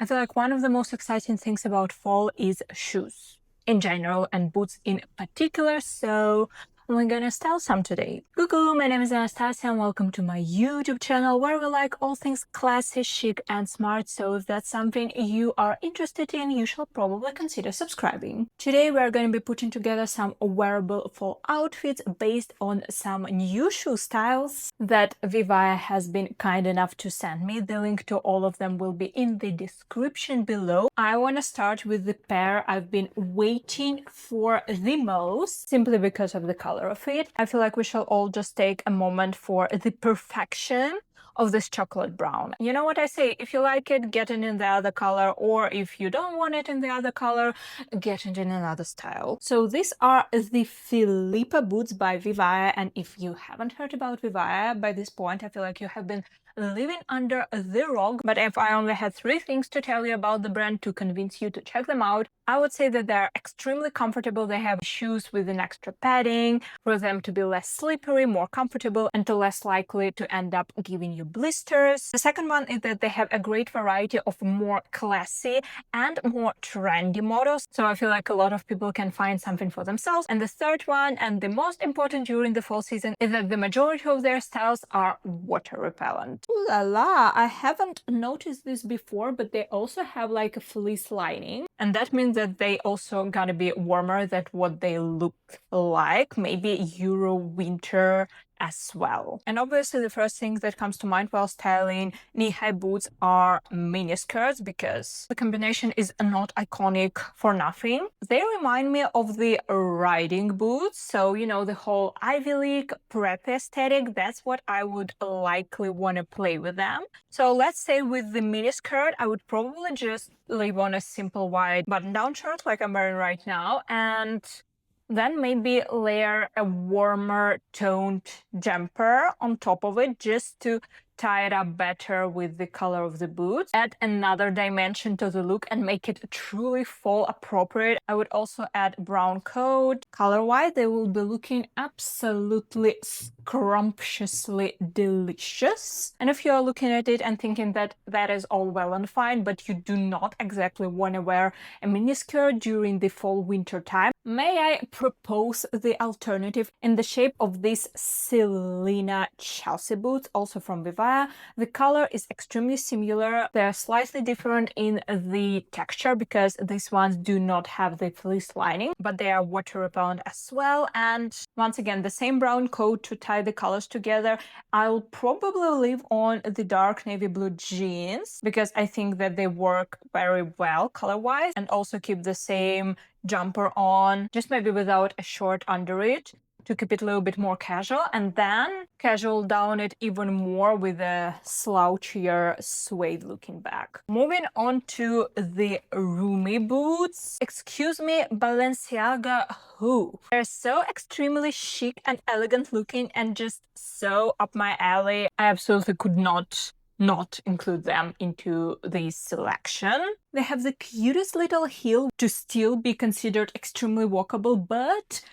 I feel like one of the most exciting things about fall is shoes in general and boots in particular, so we're gonna style some today. Google, my name is Anastasiia and welcome to my YouTube channel where we like all things classy, chic and smart, so if that's something you are interested in, you shall probably consider subscribing. Today we're going to be putting together some wearable fall outfits based on some new shoe styles that VIVAIA has been kind enough to send me. The link to all of them will be in the description below. I want to start with the pair I've been waiting for the most, simply because of the color of it. I feel like we shall all just take a moment for the perfection of this chocolate brown. You know what I say, if you like it, get it in the other color, or if you don't want it in the other color, get it in another style. So these are the Philippa boots by VIVAIA, and if you haven't heard about VIVAIA by this point, I feel like you have been living under the rock. But if I only had 3 things to tell you about the brand to convince you to check them out, I would say that they're extremely comfortable. They have shoes with an extra padding for them to be less slippery, more comfortable, and to less likely to end up giving you blisters. The second one is that they have a great variety of more classy and more trendy models, so I feel like a lot of people can find something for themselves. And the third one, and the most important during the fall season, is that the majority of their styles are water repellent. Ooh la la, I haven't noticed this before, but they also have like a fleece lining, and that means that they also gonna be warmer than what they look like, maybe Euro winter as well. And obviously the first thing that comes to mind while styling knee-high boots are mini skirts, because the combination is not iconic for nothing. They remind me of the riding boots, so you know, the whole Ivy League prep aesthetic. That's what I would likely want to play with them. So let's say with the mini skirt, I would probably just leave on a simple white button-down shirt like I'm wearing right now, and then maybe layer a warmer toned jumper on top of it just to tie it up better with the color of the boots. Add another dimension to the look and make it truly fall appropriate. I would also add brown coat. Color-wise, they will be looking absolutely scrumptiously delicious. And if you are looking at it and thinking that that is all well and fine, but you do not exactly want to wear a miniskirt during the fall-winter time, may I propose the alternative in the shape of these Sneakerina Chelsea boots, also from VIVAIA. The color is extremely similar. They're slightly different in the texture because these ones do not have the fleece lining, but they are water repellent as well. And once again, the same brown coat to tie the colors together. I'll probably leave on the dark navy blue jeans because I think that they work very well color-wise, and also keep the same jumper on, just maybe without a short under it, to keep it a little bit more casual, and then casual down it even more with a slouchier suede looking bag. Moving on to the roomy boots. Excuse me, Balenciaga who? They're so extremely chic and elegant looking and just so up my alley. I absolutely could not include them into this selection. They have the cutest little heel to still be considered extremely walkable, but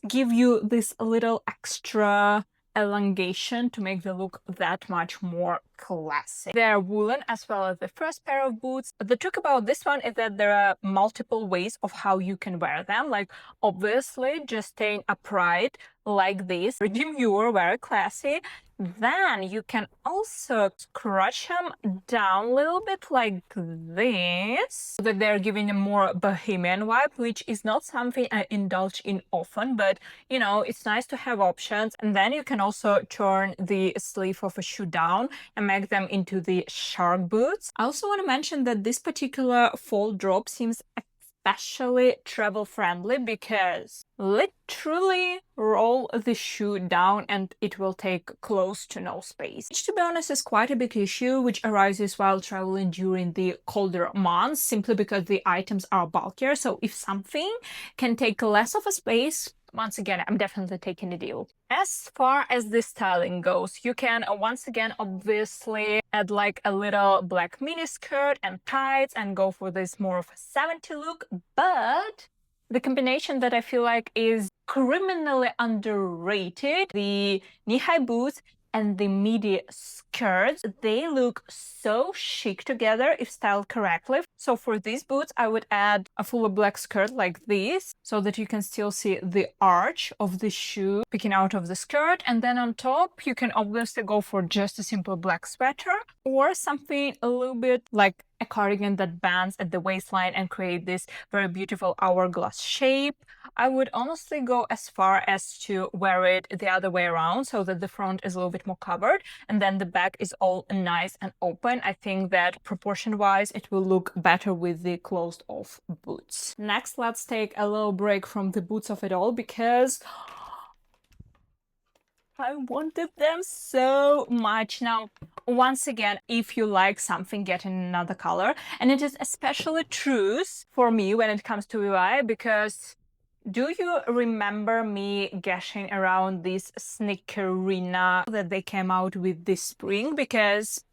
give you this little extra elongation to make the look that much more classic. They're woolen as well as the first pair of boots. The trick about this one is that there are multiple ways of how you can wear them. Like obviously just staying upright like this, demure, very classy. Then you can also scrunch them down a little bit like this, so that they're giving a more bohemian vibe, which is not something I indulge in often, but you know, it's nice to have options. And then you can also turn the sleeve of a shoe down and make them into the shark boots. I also want to mention that this particular fall drop seems especially travel friendly because literally roll the shoe down and it will take close to no space, which to be honest is quite a big issue, which arises while traveling during the colder months, simply because the items are bulkier. So if something can take less of a space, once again, I'm definitely taking the deal. As far as the styling goes, you can once again obviously add like a little black mini skirt and tights and go for this more of a 70s look, but the combination that I feel like is criminally underrated, the knee-high boots and the midi skirts. They look so chic together if styled correctly. So for these boots, I would add a full black skirt like this so that you can still see the arch of the shoe picking out of the skirt. And then on top, you can obviously go for just a simple black sweater or something a little bit like a cardigan that bands at the waistline and create this very beautiful hourglass shape. I would honestly go as far as to wear it the other way around so that the front is a little bit more covered and then the back is all nice and open. I think that proportion-wise it will look better with the closed-off boots. Next, let's take a little break from the boots of it all because I wanted them so much. Now, once again, if you like something, get in another color. And it is especially true for me when it comes to VIVAIA because do you remember me gushing around this Sneakerina that they came out with this spring? Because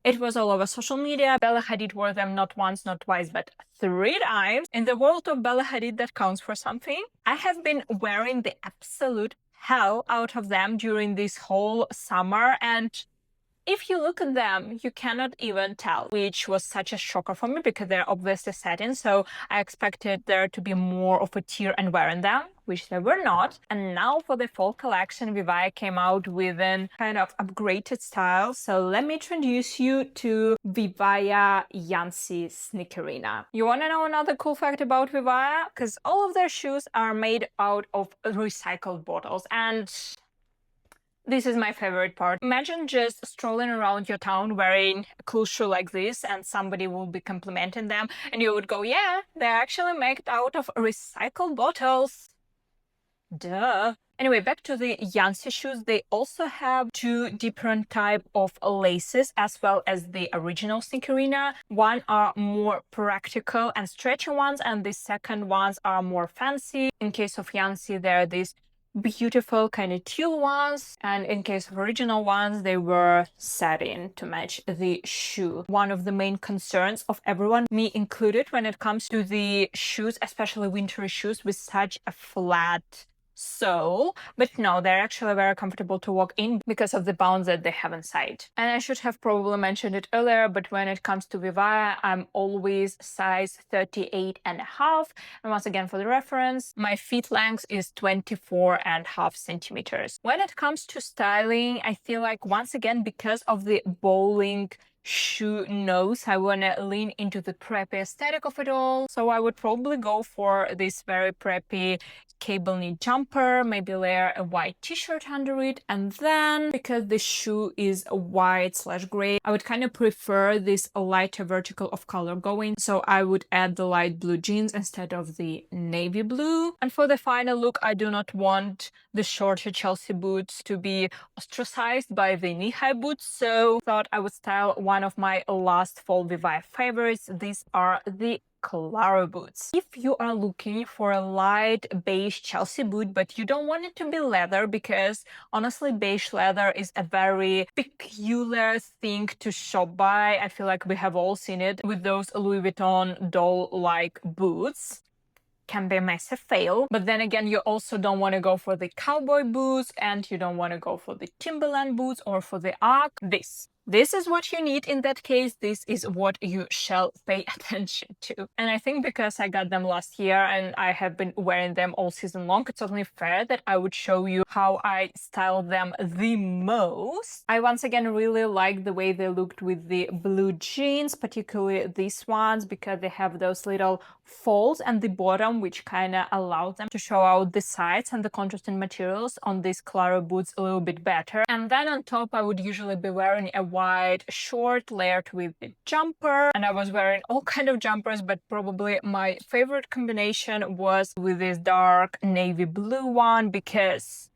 it was all over social media. Bella Hadid wore them not once, not twice, but 3 times. In the world of Bella Hadid, that counts for something. I have been wearing the absolute hell out of them during this whole summer, and if you look at them, you cannot even tell, which was such a shocker for me because they're obviously satin, so I expected there to be more of a tear and wear in them, which they were not. And now for the fall collection, VIVAIA came out with an kind of upgraded style. So let me introduce you to VIVAIA Yancy Sneakerina. You want to know another cool fact about VIVAIA? Because all of their shoes are made out of recycled bottles, and this is my favorite part. Imagine just strolling around your town wearing a cool shoe like this and somebody will be complimenting them and you would go, yeah, they're actually made out of recycled bottles. Duh. Anyway, back to the Yancy shoes. They also have 2 different type of laces as well as the original Sneakerina. One are more practical and stretchy ones and the second ones are more fancy. In case of Yancy, there are these beautiful kind of teal ones, and in case of original ones they were satin to match the shoe. One of the main concerns of everyone, me included, when it comes to the shoes, especially wintry shoes with such a flat sole, but no, they're actually very comfortable to walk in because of the bounds that they have inside. And I should have probably mentioned it earlier, but when it comes to VIVAIA, I'm always size 38.5, and once again for the reference, my feet length is 24.5 centimeters. When it comes to styling, I feel like once again because of the bowling shoe nose, I want to lean into the preppy aesthetic of it all. So I would probably go for this very preppy cable knit jumper, maybe layer a white t-shirt under it, and then because the shoe is white/gray, I would kind of prefer this lighter vertical of color going, so I would add the light blue jeans instead of the navy blue. And for the final look, I do not want the shorter Chelsea boots to be ostracized by the knee-high boots, so I thought I would style one of my last fall VIVAIA favorites. These are the Claro boots. If you are looking for a light beige Chelsea boot, but you don't want it to be leather, because honestly beige leather is a very peculiar thing to shop by. I feel like we have all seen it with those Louis Vuitton doll-like boots. Can be a massive fail. But then again, you also don't want to go for the cowboy boots, and you don't want to go for the Timberland boots or for the Arc. This is what you need in that case. This is what you shall pay attention to. And I think because I got them last year and I have been wearing them all season long, it's only fair that I would show you how I style them the most. I once again really like the way they looked with the blue jeans, particularly these ones, because they have those little folds and the bottom, which kind of allows them to show out the sides and the contrasting materials on these Claro boots a little bit better. And then on top, I would usually be wearing a white short layered with a jumper, and I was wearing all kind of jumpers, but probably my favorite combination was with this dark navy blue one, because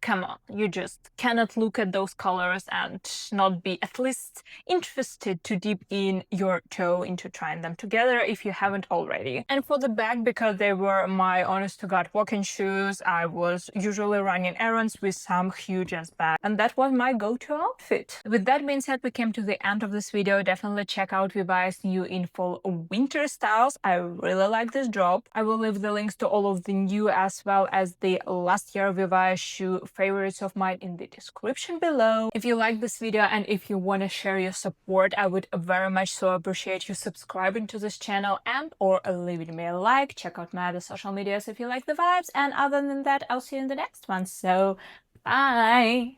come on, you just cannot look at those colors and not be at least interested to dip in your toe into trying them together if you haven't already. And for the bag, because they were my honest-to-God walking shoes, I was usually running errands with some huge ass bag, and that was my go-to outfit. With that being said, we came to the end of this video. Definitely check out VIVAIA's new in fall winter styles. I really like this drop. I will leave the links to all of the new as well as the last year VIVAIA shoe favorites of mine in the description below. If you like this video and if you want to share your support, I would very much so appreciate you subscribing to this channel and or leaving me a like. Check out my other social medias if you like the vibes, and other than that, I'll see you in the next one. So bye!